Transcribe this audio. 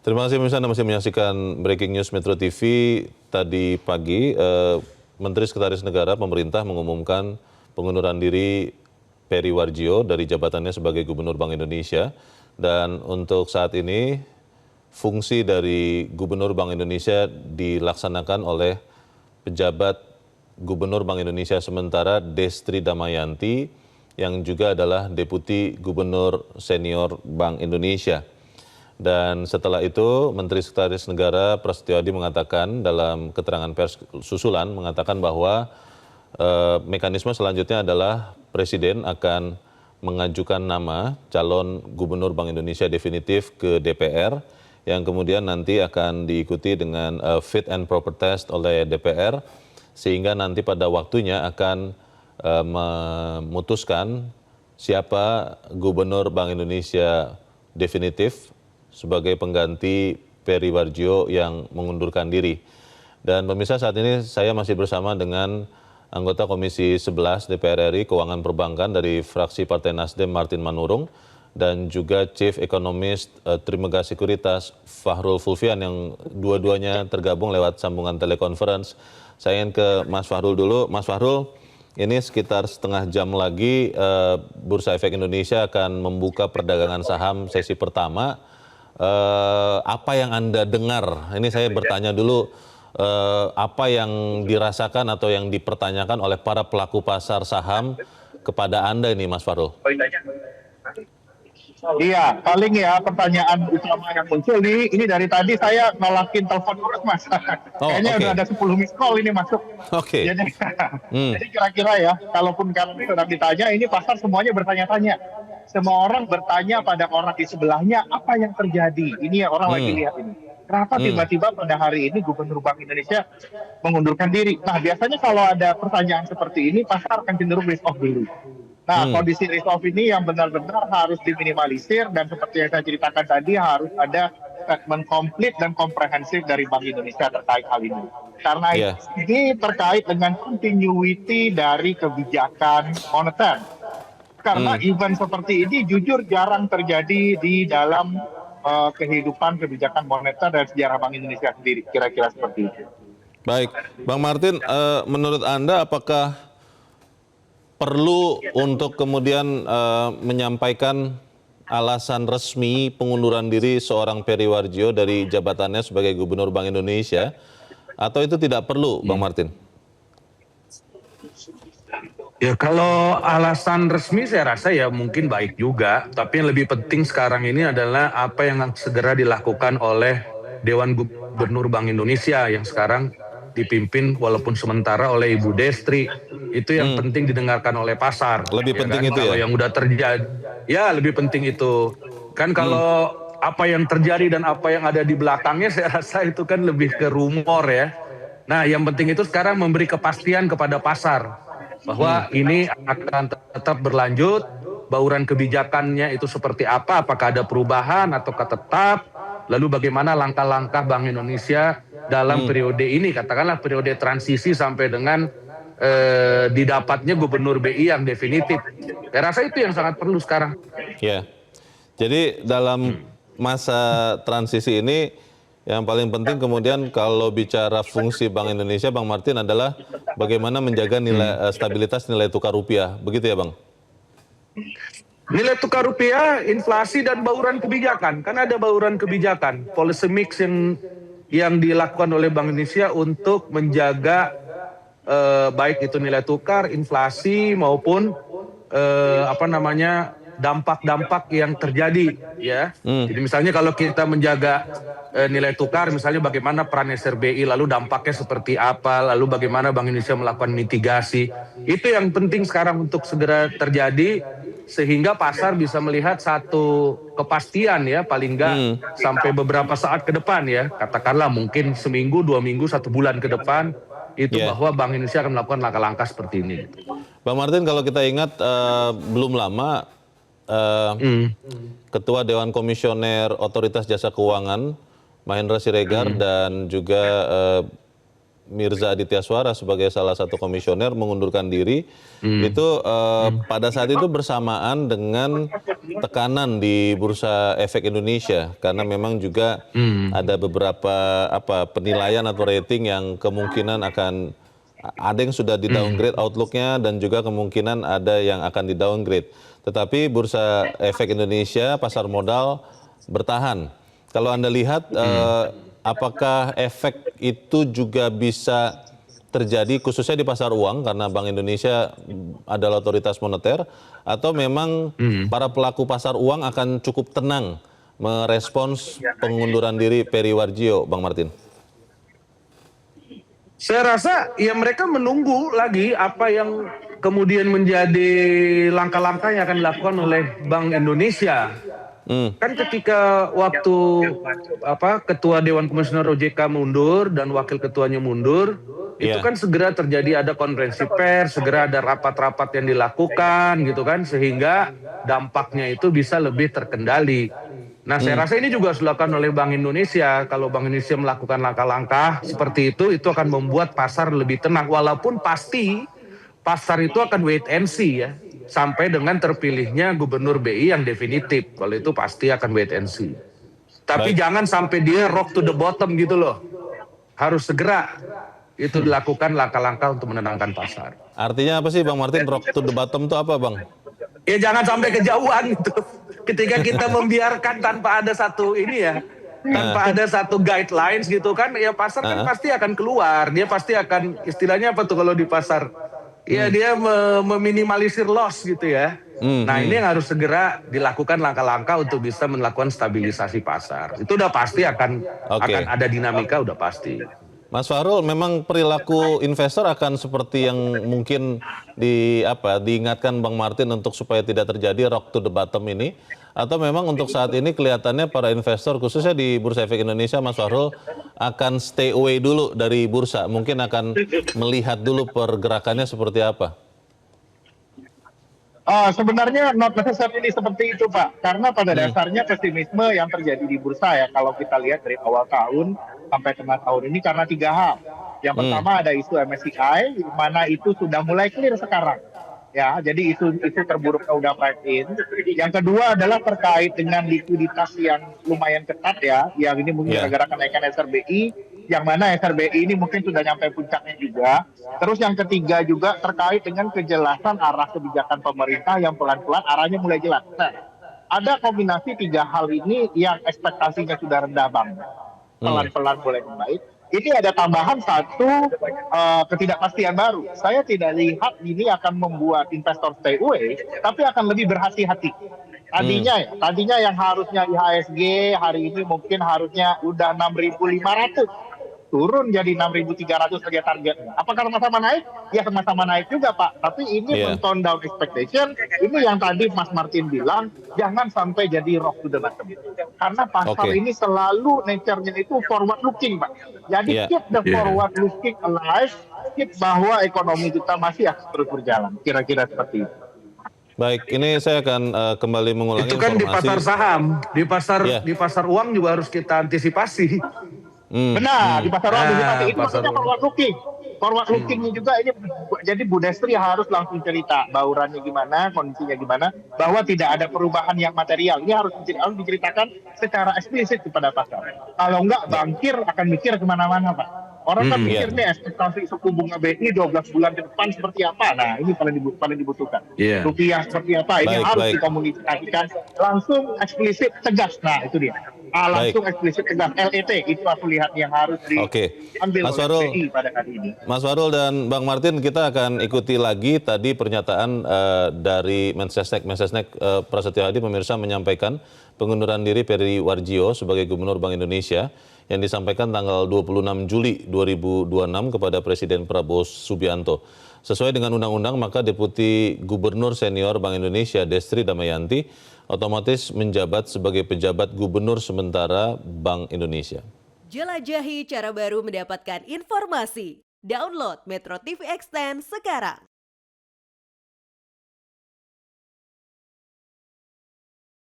Terima kasih pemirsa, Anda masih menyaksikan Breaking News Metro TV. Tadi pagi, Menteri Sekretaris Negara Pemerintah mengumumkan pengunduran diri Peri Warjio dari jabatannya sebagai Gubernur Bank Indonesia. Dan untuk saat ini, fungsi dari Gubernur Bank Indonesia dilaksanakan oleh pejabat Gubernur Bank Indonesia sementara Destri Damayanti, yang juga adalah Deputi Gubernur Senior Bank Indonesia. Dan setelah itu, Menteri Sekretaris Negara Prasetyo Adi mengatakan dalam keterangan pers susulan, mengatakan bahwa mekanisme selanjutnya adalah Presiden akan mengajukan nama calon Gubernur Bank Indonesia definitif ke DPR, yang kemudian nanti akan diikuti dengan fit and proper test oleh DPR, sehingga nanti pada waktunya akan memutuskan siapa Gubernur Bank Indonesia definitif sebagai pengganti Peri Warjio yang mengundurkan diri. Dan pemirsa, saat ini saya masih bersama dengan anggota Komisi 11 DPR RI Keuangan Perbankan dari fraksi Partai Nasdem Martin Manurung, dan juga Chief Economist Trimegah Sekuritas Fahrul Fulvian, yang dua-duanya tergabung lewat sambungan telekonferensi. Saya ingin ke Mas Fahrul dulu. Mas Fahrul, ini sekitar setengah jam lagi Bursa Efek Indonesia akan membuka perdagangan saham sesi pertama. Apa yang Anda dengar? Ini saya bertanya dulu, apa yang dirasakan atau yang dipertanyakan oleh para pelaku pasar saham kepada Anda ini, Mas Fahrul? Iya, paling ya pertanyaan utama yang muncul ini dari tadi saya nolakin telepon terus, Mas. Kayaknya udah ada 10 miss call ini masuk. Jadi kira-kira ya, kalaupun kami sedang ditanya, ini pasar semuanya bertanya-tanya. Semua orang bertanya pada orang di sebelahnya, apa yang terjadi? Ini ya orang lagi lihat ini. Kenapa tiba-tiba pada hari ini Gubernur Bank Indonesia mengundurkan diri? Nah, biasanya kalau ada pertanyaan seperti ini, pasar akan cenderung risk off dulu. Nah, kondisi risk off ini yang benar-benar harus diminimalisir, dan seperti yang saya ceritakan tadi, harus ada statement komplit dan komprehensif dari Bank Indonesia terkait hal ini. Karena ini terkait dengan continuity dari kebijakan moneter. Karena event seperti ini jujur jarang terjadi di dalam kehidupan kebijakan moneter dan sejarah Bank Indonesia sendiri. Kira-kira seperti itu. Baik, Bang Martin, menurut Anda apakah perlu untuk kemudian menyampaikan alasan resmi pengunduran diri seorang Peri Warjio dari jabatannya sebagai Gubernur Bank Indonesia, atau itu tidak perlu, Bang Martin? Ya, kalau alasan resmi saya rasa ya mungkin baik juga, tapi yang lebih penting sekarang ini adalah apa yang segera dilakukan oleh Dewan Gubernur Bank Indonesia yang sekarang dipimpin walaupun sementara oleh Ibu Destri. Itu yang penting didengarkan oleh pasar. Lebih penting itu kalau ya? yang udah terjadi, ya lebih penting itu. Kan kalau apa yang terjadi dan apa yang ada di belakangnya, saya rasa itu kan lebih ke rumor ya. Nah, yang penting itu sekarang memberi kepastian kepada pasar bahwa ini akan tetap berlanjut, bauran kebijakannya itu seperti apa, apakah ada perubahan ataukah tetap, lalu bagaimana langkah-langkah Bank Indonesia dalam periode ini, katakanlah periode transisi sampai dengan didapatnya Gubernur BI yang definitif. Saya rasa itu yang sangat perlu sekarang. Ya, jadi dalam masa transisi ini yang paling penting kemudian kalau bicara fungsi Bank Indonesia, Bang Martin, adalah bagaimana menjaga stabilitas nilai tukar rupiah, begitu ya, Bang? Nilai tukar rupiah, inflasi, dan bauran kebijakan. Kan ada bauran kebijakan, policy mix yang dilakukan oleh Bank Indonesia untuk menjaga baik itu nilai tukar, inflasi, maupun dampak-dampak yang terjadi ya. Jadi misalnya kalau kita menjaga nilai tukar, misalnya bagaimana peran SRBI, lalu dampaknya seperti apa, lalu bagaimana Bank Indonesia melakukan mitigasi. Itu yang penting sekarang untuk segera terjadi, sehingga pasar bisa melihat satu kepastian ya, paling enggak sampai beberapa saat ke depan ya, katakanlah mungkin seminggu, 2 minggu, 1 bulan ke depan, itu bahwa Bank Indonesia akan melakukan langkah-langkah seperti ini. Bang Martin, kalau kita ingat belum lama Ketua Dewan Komisioner Otoritas Jasa Keuangan Mahendra Siregar dan juga Mirza Aditya Suara sebagai salah satu komisioner mengundurkan diri, itu pada saat itu bersamaan dengan tekanan di Bursa Efek Indonesia, karena memang juga ada beberapa penilaian atau rating yang kemungkinan akan ada yang sudah di-downgrade outlook-nya dan juga kemungkinan ada yang akan di-downgrade. Tetapi Bursa Efek Indonesia, pasar modal bertahan. Kalau Anda lihat, apakah efek itu juga bisa terjadi khususnya di pasar uang karena Bank Indonesia adalah otoritas moneter, atau memang para pelaku pasar uang akan cukup tenang merespons pengunduran diri Peri Warjio, Bang Martin? Saya rasa ya mereka menunggu lagi apa yang kemudian menjadi langkah-langkah yang akan dilakukan oleh Bank Indonesia. Kan ketika waktu Ketua Dewan Komisioner OJK mundur dan Wakil Ketuanya mundur, itu kan segera terjadi ada konferensi pers, segera ada rapat-rapat yang dilakukan gitu kan, sehingga dampaknya itu bisa lebih terkendali. Nah, saya rasa ini juga harus dilakukan oleh Bank Indonesia. Kalau Bank Indonesia melakukan langkah-langkah seperti itu akan membuat pasar lebih tenang. Walaupun pasti pasar itu akan wait and see ya, sampai dengan terpilihnya Gubernur BI yang definitif. Kalau itu pasti akan wait and see. Tapi jangan sampai dia rock to the bottom gitu loh. Harus segera itu dilakukan langkah-langkah untuk menenangkan pasar. Artinya apa sih Bang Martin, rock to the bottom itu apa Bang? Ya jangan sampai kejauhan gitu. Ketika kita membiarkan tanpa ada satu tanpa ada satu guidelines gitu kan, ya pasar kan pasti akan keluar. Dia pasti akan, istilahnya apa tuh kalau di pasar? Ya dia meminimalisir loss gitu ya. Nah ini yang harus segera dilakukan langkah-langkah untuk bisa melakukan stabilisasi pasar. Itu udah pasti akan ada dinamika, udah pasti. Mas Fahrul, memang perilaku investor akan seperti yang mungkin diingatkan Bang Martin untuk supaya tidak terjadi rock to the bottom ini, atau memang untuk saat ini kelihatannya para investor khususnya di Bursa Efek Indonesia, Mas Fahrul, akan stay away dulu dari bursa, mungkin akan melihat dulu pergerakannya seperti apa? Sebenarnya not necessarily seperti itu Pak, karena pada dasarnya pesimisme yang terjadi di bursa ya, kalau kita lihat dari awal tahun sampai tengah tahun ini karena 3 hal. Yang pertama ada isu MSCI, di mana itu sudah mulai clear sekarang. Ya, jadi isu terburuknya udah price in. Yang kedua adalah terkait dengan likuiditas yang lumayan ketat ya, yang ini mungkin gara-gara kenaikan SRBI, yang mana SRBI ini mungkin sudah nyampe puncaknya juga. Terus yang ketiga juga terkait dengan kejelasan arah kebijakan pemerintah yang pelan-pelan arahnya mulai jelas. Nah, ada kombinasi 3 hal ini yang ekspektasinya sudah rendah banget, pelan-pelan mulai membaik. Ini ada tambahan satu ketidakpastian baru. Saya tidak lihat ini akan membuat investor stay away, tapi akan lebih berhati-hati. Tadinya yang harusnya IHSG hari ini mungkin harusnya udah 6.500. Turun jadi 6.300 sebagai targetnya. Apakah sama-sama naik? Ya sama-sama naik juga Pak. Tapi ini men-tone down expectation. Ini yang tadi Mas Martin bilang, jangan sampai jadi rock to the bottom. Karena pasar ini selalu nature-nya itu forward looking Pak. Jadi keep the forward looking alive, keep bahwa ekonomi kita masih akan terus berjalan. Kira-kira seperti itu. Baik, ini saya akan kembali mengulangi itu kan informasi. Di pasar saham, di pasar uang juga harus kita antisipasi. Benar, di pasar uang itu maksudnya forward looking. Forward lookingnya juga ini, jadi Bu Destri harus langsung cerita baurannya gimana, kondisinya gimana, bahwa tidak ada perubahan yang material. Ini harus diceritakan secara eksplisit kepada pasar. Kalau enggak, bankir akan mikir kemana-mana Pak. Orang kan mikir nih ekspektasi suku bunga BI 12 bulan ke depan seperti apa. Nah ini paling dibutuhkan. Rupiah seperti apa, ini harus dikomunikasikan langsung eksplisit, tegas. Nah itu dia. Langsung eksplisit tegas, LET itu aku lihat yang harus diambil oleh BI pada hari ini. Mas Fahrul dan Bang Martin, kita akan ikuti lagi tadi pernyataan dari Mensesnek Prasetyo Hadi, pemirsa, menyampaikan pengunduran diri Peri Warjio sebagai Gubernur Bank Indonesia yang disampaikan tanggal 26 Juli 2026 kepada Presiden Prabowo Subianto. Sesuai dengan undang-undang, maka Deputi Gubernur Senior Bank Indonesia Destri Damayanti otomatis menjabat sebagai pejabat Gubernur sementara Bank Indonesia. Jelajahi cara baru mendapatkan informasi. Download Metro TV Extend sekarang.